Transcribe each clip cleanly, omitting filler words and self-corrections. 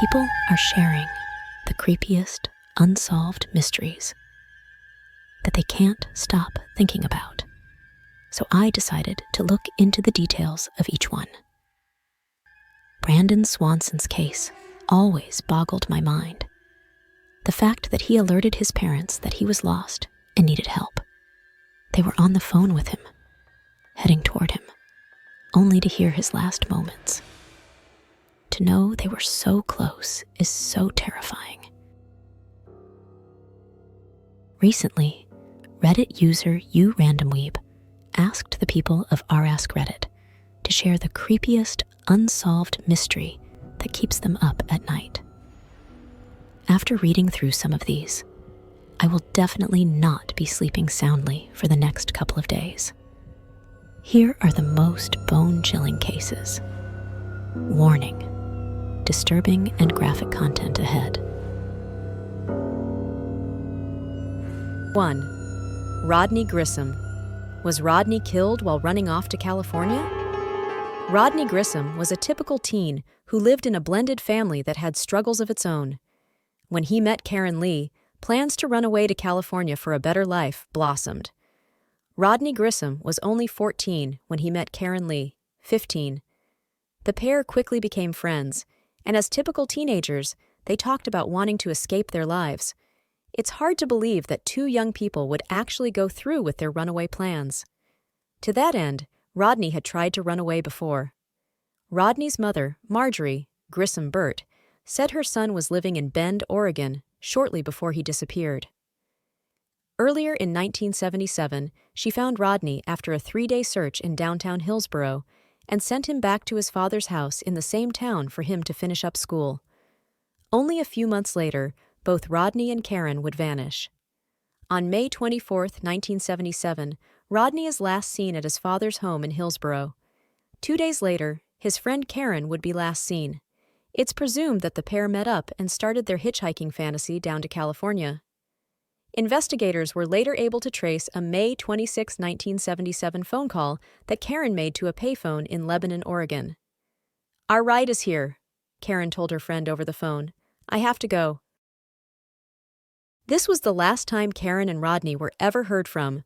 People are sharing the creepiest, unsolved mysteries that they can't stop thinking about. So I decided to look into the details of each one. Brandon Swanson's case always boggled my mind. The fact that he alerted his parents that he was lost and needed help. They were on the phone with him, heading toward him, only to hear his last moments. To know they were so close is so terrifying. Recently, Reddit user uRandomweeb asked the people of r/ask Reddit to share the creepiest unsolved mystery that keeps them up at night. After reading through some of these, I will definitely not be sleeping soundly for the next couple of days. Here are the most bone-chilling cases. Warning: disturbing and graphic content ahead. 1. Rodney Grom. Was Rodney killed while running off to California? Rodney Grom was a typical teen who lived in a blended family that had struggles of its own. When he met Karen Lee, plans to run away to California for a better life blossomed. Rodney Grom was only 14 when he met Karen Lee, 15. The pair quickly became friends, and as typical teenagers, they talked about wanting to escape their lives. It's hard to believe that two young people would actually go through with their runaway plans. To that end, Rodney had tried to run away before. Rodney's mother, Marjorie Grissom Burt, said her son was living in Bend, Oregon, shortly before he disappeared. Earlier in 1977, she found Rodney after a 3-day search in downtown Hillsborough and sent him back to his father's house in the same town for him to finish up school. Only a few months later, both Rodney and Karen would vanish. On May 24, 1977, Rodney is last seen at his father's home in Hillsborough. 2 days later, his friend Karen would be last seen. It's presumed that the pair met up and started their hitchhiking fantasy down to California. Investigators were later able to trace a May 26, 1977 phone call that Karen made to a payphone in Lebanon, Oregon. "Our ride is here," Karen told her friend over the phone. "I have to go." This was the last time Karen and Rodney were ever heard from.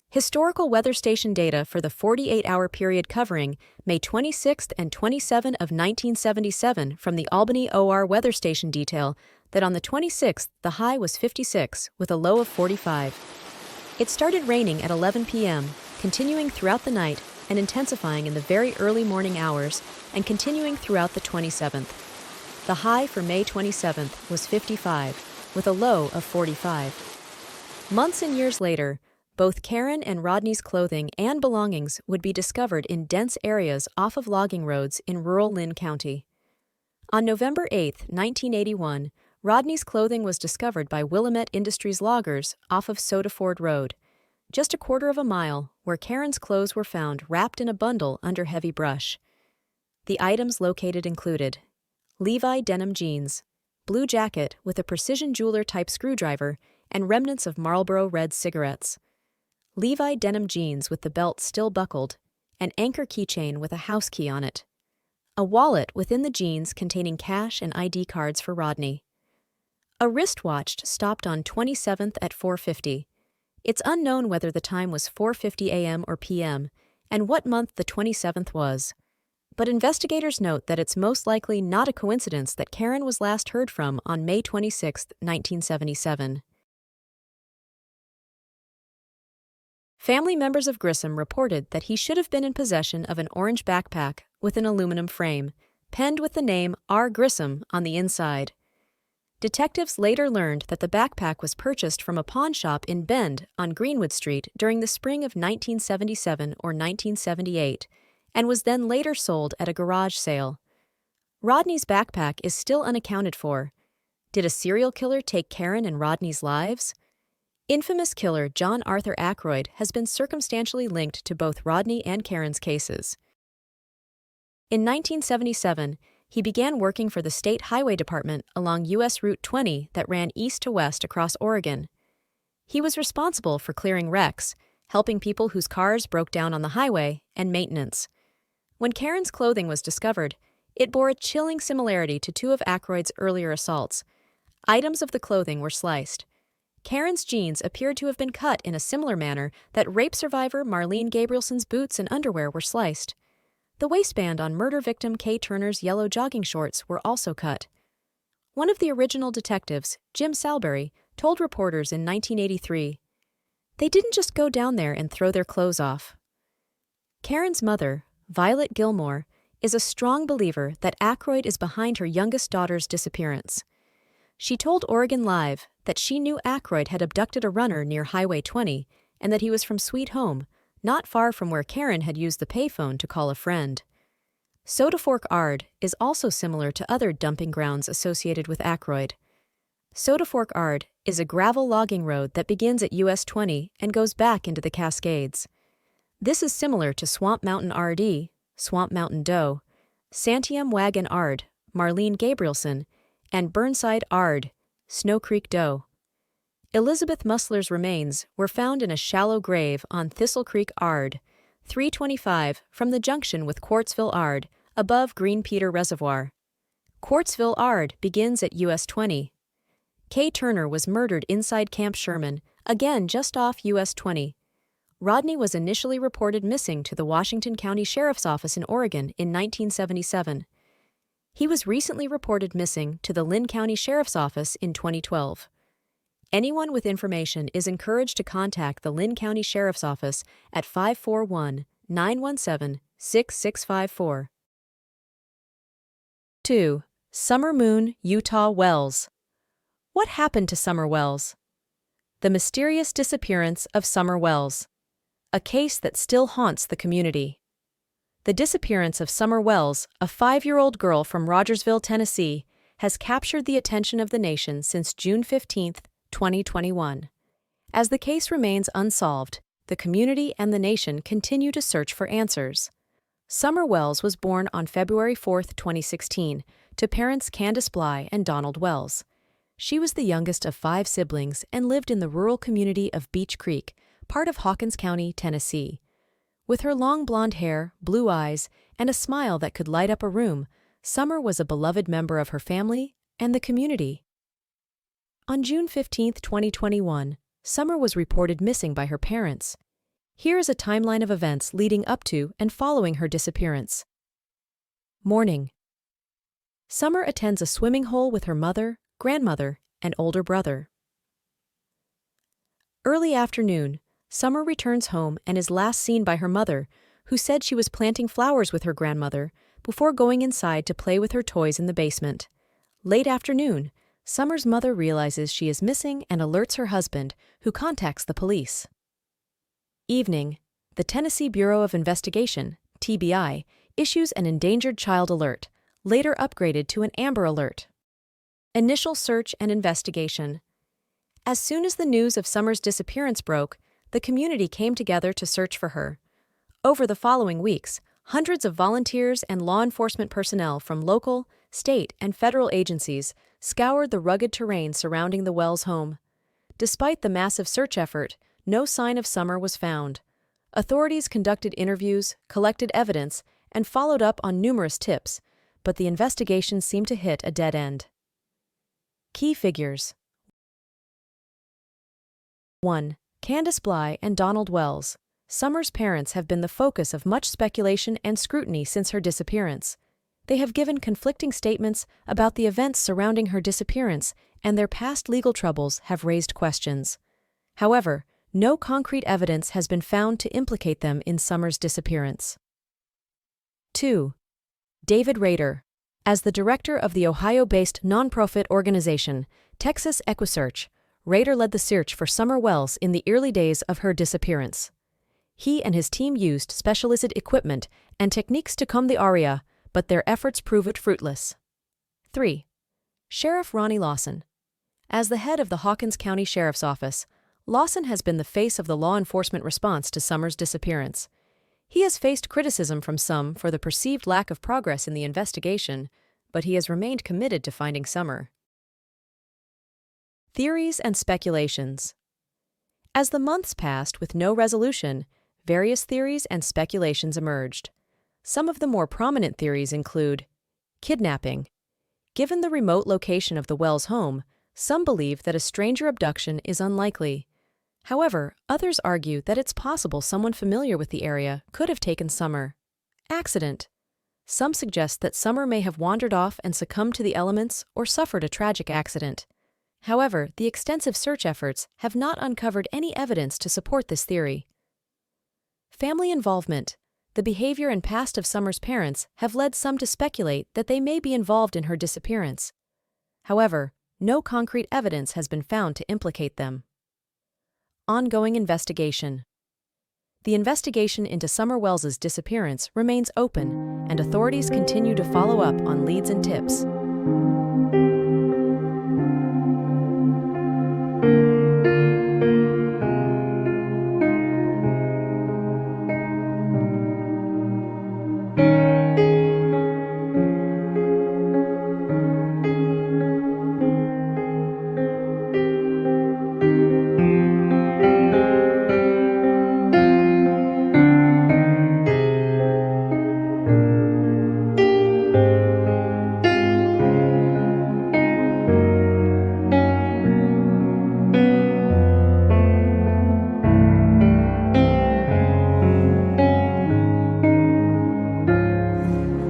Historical weather station data for the 48-hour period covering May 26th and 27th of 1977 from the Albany OR weather station detail that on the 26th the high was 56 with a low of 45. It started raining at 11 p.m., continuing throughout the night and intensifying in the very early morning hours and continuing throughout the 27th. The high for May 27th was 55 with a low of 45. Months and years later, both Karen and Rodney's clothing and belongings would be discovered in dense areas off of logging roads in rural Lynn County. On November 8, 1981, Rodney's clothing was discovered by Willamette Industries loggers off of Soda Ford Road, just a quarter of a mile where Karen's clothes were found wrapped in a bundle under heavy brush. The items located included Levi denim jeans, blue jacket with a precision jeweler-type screwdriver, and remnants of Marlboro Red cigarettes. Levi denim jeans with the belt still buckled, an anchor keychain with a house key on it. A wallet within the jeans containing cash and ID cards for Rodney. A wristwatch stopped on 27th at 4:50. It's unknown whether the time was 4:50 a.m. or p.m. and what month the 27th was. But investigators note that it's most likely not a coincidence that Karen was last heard from on May 26, 1977. Family members of Grissom reported that he should have been in possession of an orange backpack with an aluminum frame, penned with the name R. Grissom on the inside. Detectives later learned that the backpack was purchased from a pawn shop in Bend on Greenwood Street during the spring of 1977 or 1978, and was then later sold at a garage sale. Rodney's backpack is still unaccounted for. Did a serial killer take Karen and Rodney's lives? Infamous killer John Arthur Ackroyd has been circumstantially linked to both Rodney and Karen's cases. In 1977, he began working for the State Highway Department along U.S. Route 20 that ran east to west across Oregon. He was responsible for clearing wrecks, helping people whose cars broke down on the highway, and maintenance. When Karen's clothing was discovered, It bore a chilling similarity to two of Aykroyd's earlier assaults. Items of the clothing were sliced. Karen's jeans appeared to have been cut in a similar manner that rape survivor Marlene Gabrielson's boots and underwear were sliced. The waistband on murder victim Kay Turner's yellow jogging shorts were also cut. One of the original detectives, Jim Salbury, told reporters in 1983, "They didn't just go down there and throw their clothes off." Karen's mother, Violet Gilmore, is a strong believer that Aykroyd is behind her youngest daughter's disappearance. She told Oregon Live that she knew Aykroyd had abducted a runner near Highway 20 and that he was from Sweet Home, not far from where Karen had used the payphone to call a friend. Soda Fork Ard is also similar to other dumping grounds associated with Aykroyd. Soda Fork Ard is a gravel logging road that begins at US 20 and goes back into the Cascades. This is similar to Swamp Mountain RD, Swamp Mountain Doe, Santiam Wagon Ard, Marlene Gabrielson, and Burnside Ard, Snow Creek Doe. Elizabeth Musler's remains were found in a shallow grave on Thistle Creek Ard, 325 from the junction with Quartzville Ard, above Green Peter Reservoir. Quartzville Ard begins at US 20. Kay Turner was murdered inside Camp Sherman, again just off US 20. Rodney was initially reported missing to the Washington County Sheriff's Office in Oregon in 1977. He was recently reported missing to the Lynn County Sheriff's Office in 2012. Anyone with information is encouraged to contact the Lynn County Sheriff's Office at 541-917-6654. 2. Summer Moon, Utah Wells. What happened to Summer Wells? The mysterious disappearance of Summer Wells. A case that still haunts the community. The disappearance of Summer Wells, a 5-year-old girl from Rogersville, Tennessee, has captured the attention of the nation since June 15, 2021. As the case remains unsolved, the community and the nation continue to search for answers. Summer Wells was born on February 4, 2016, to parents Candace Bly and Donald Wells. She was the youngest of 5 siblings and lived in the rural community of Beech Creek, part of Hawkins County, Tennessee. With her long blonde hair, blue eyes, and a smile that could light up a room, Summer was a beloved member of her family and the community. On June 15, 2021, Summer was reported missing by her parents. Here is a timeline of events leading up to and following her disappearance. Morning. Summer attends a swimming hole with her mother, grandmother, and older brother. Early afternoon, Summer returns home and is last seen by her mother, who said she was planting flowers with her grandmother before going inside to play with her toys in the basement. Late afternoon, Summer's mother realizes she is missing and alerts her husband, who contacts the police. Evening, the Tennessee Bureau of Investigation, TBI, issues an endangered child alert, later upgraded to an Amber Alert. Initial search and investigation. As soon as the news of Summer's disappearance broke, the community came together to search for her. Over the following weeks, hundreds of volunteers and law enforcement personnel from local, state, and federal agencies scoured the rugged terrain surrounding the Wells home. Despite the massive search effort, no sign of Summer was found. Authorities conducted interviews, collected evidence, and followed up on numerous tips, but the investigation seemed to hit a dead end. Key figures. 1. Candace Bly and Donald Wells. Summer's parents have been the focus of much speculation and scrutiny since her disappearance. They have given conflicting statements about the events surrounding her disappearance, and their past legal troubles have raised questions. However, no concrete evidence has been found to implicate them in Summer's disappearance. 2. David Rader. As the director of the Ohio-based nonprofit organization, Texas EquiSearch, Rader led the search for Summer Wells in the early days of her disappearance. He and his team used specialized equipment and techniques to comb the area, but their efforts proved fruitless. 3. Sheriff Ronnie Lawson. As the head of the Hawkins County Sheriff's Office, Lawson has been the face of the law enforcement response to Summer's disappearance. He has faced criticism from some for the perceived lack of progress in the investigation, but he has remained committed to finding Summer. Theories and speculations. As the months passed with no resolution, various theories and speculations emerged. Some of the more prominent theories include Kidnapping. Given the remote location of the Wells home, some believe that a stranger abduction is unlikely. However, others argue that it's possible someone familiar with the area could have taken Summer. Accident. Some suggest that Summer may have wandered off and succumbed to the elements or suffered a tragic accident. However, the extensive search efforts have not uncovered any evidence to support this theory. Family involvement. The behavior and past of Summer's parents have led some to speculate that they may be involved in her disappearance. However, no concrete evidence has been found to implicate them. Ongoing investigation. The investigation into Summer Wells's disappearance remains open, and authorities continue to follow up on leads and tips.